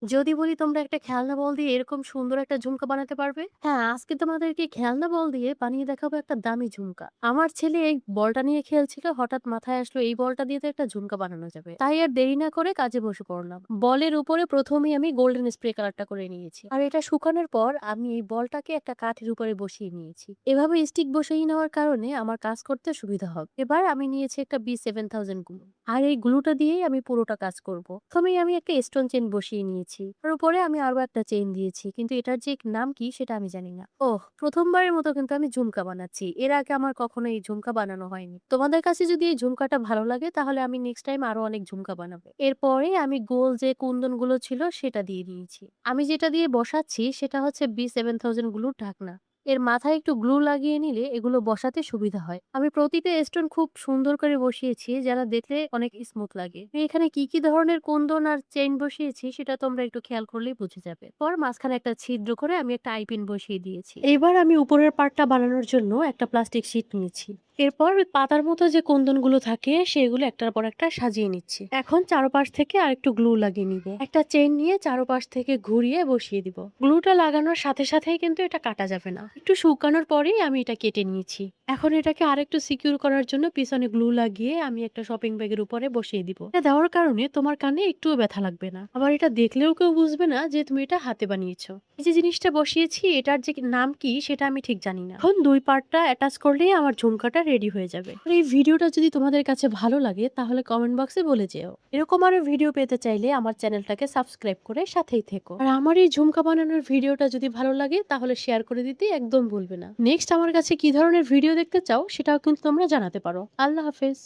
যদি বলি তোমরা একটা খেলনা বল দিয়ে এরকম সুন্দর একটা ঝুমকা বানাতে পারবে? হ্যাঁ, আজকে তোমাদেরকে খেলনা বল দিয়ে বানিয়ে দেখাবো একটা দামি ঝুমকা। আমার ছেলে এই বলটা নিয়ে খেলছিল, হঠাৎ মাথায় আসলো এই বলটা দিয়ে তো একটা ঝুমকা বানানো যাবে। তাই আর দেরি না করে কাজে বসে পড়লাম। বলের উপরে প্রথমেই আমি গোল্ডেন স্প্রে কালারটা করে নিয়েছি। আর এটা শুকানোর পর আমি এই বলটাকে একটা কাঠের উপরে বসিয়ে নিয়েছি। এভাবে স্টিক বসিয়ে নেওয়ার কারণে আমার কাজ করতে সুবিধা হবে। এবার আমি নিয়েছি একটা B7000 গ্লু। আর এই গ্লুটা দিয়েই আমি পুরোটা কাজ করব। প্রথমেই আমি একটা স্টোন চেইন বসিয়ে নিয়েছি। তার উপরে আমি আরো একটা চেইন দিয়েছি। কিন্তু এটার যে নাম কি সেটা আমি জানি না। ওহ! প্রথমবারের মতো কিন্তু আমি ঝুমকা বানাচ্ছি। এর আগে আমার কখনো এই ঝুমকা বানানো হয়নি। তোমাদের কাছে যদি এই ঝুমকাটা ভালো লাগে তাহলে আমি নেক্সট টাইম আরো অনেক ঝুমকা বানাবো। এরপরে আমি গোল যে কুন্দনগুলো ছিল সেটা দিয়ে দিয়েছি। আমি যেটা দিয়ে বসাচ্ছি সেটা হচ্ছে B7000 গ্লুর ঢাকনা। এর মাথায় একটু গ্লু লাগিয়ে নিলে এগুলো বসাতে সুবিধা হয়। আমি প্রতিটা স্টোন খুব সুন্দর করে বসিয়েছি, যেন দেখলে অনেক স্মুথ লাগে। আমি এখানে কি ধরনের কুন্দন আর চেইন বসিয়েছি সেটা তোমরা একটু খেয়াল করলেই বুঝে যাবে। পর মাঝখানে একটা ছিদ্র করে আমি একটা আইপিন বসিয়ে দিয়েছি। এবার আমি উপরের পার্টটা বানানোর জন্য একটা প্লাস্টিক শীট নিয়েছি। এরপর ওই পাতার মতো যে কুন্দনগুলো থাকে সেগুলো একটার পর একটা সাজিয়ে নিচ্ছি। এখন চারপাশ থেকে আরেকটু গ্লু লাগিয়ে নিব। একটা চেইন নিয়ে চারপাশ থেকে ঘুরিয়ে বসিয়ে দিব। গ্লুটা লাগানোর সাথে সাথেই কিন্তু এটা কাটা যাবে না। একটু শুকানোর পরেই আমি এটা কেটে নিয়েছি। এখন এটাকে আরেকটু সিকিউর করার জন্য পিছনে গ্লু লাগিয়ে আমি একটা শপিং ব্যাগের উপরে বসিয়ে দিব। এটা দেওয়ার কারণে তোমার কানে একটুও ব্যথা লাগবে না। আবার এটা দেখলেও কেউ বুঝবে না যে তুমি এটা হাতে বানিয়েছো। এই যে জিনিসটা বসিয়েছি এটার যে নাম কি সেটা আমি ঠিক জানি না। এখন দুই পার্টটা অ্যাটাচ করলেই আমার ঝুমকাটা রেডি হয়ে যাবে। আর এই ভিডিওটা যদি তোমাদের কাছে ভালো লাগে তাহলে কমেন্ট বক্সে বলে যেও। এরকম আরো ভিডিও পেতে চাইলে আমার চ্যানেলটাকে সাবস্ক্রাইব করে সাথেই থেকো। আর আমার এই ঝুমকা বানানোর ভিডিওটা যদি ভালো লাগে তাহলে শেয়ার করে দিতে একদম ভুলবে না। নেক্সট আমার কাছে কি ধরনের ভিডিও দেখতে চাও সেটাও কিন্তু তোমরা জানাতে পারো। আল্লাহ হাফেজ।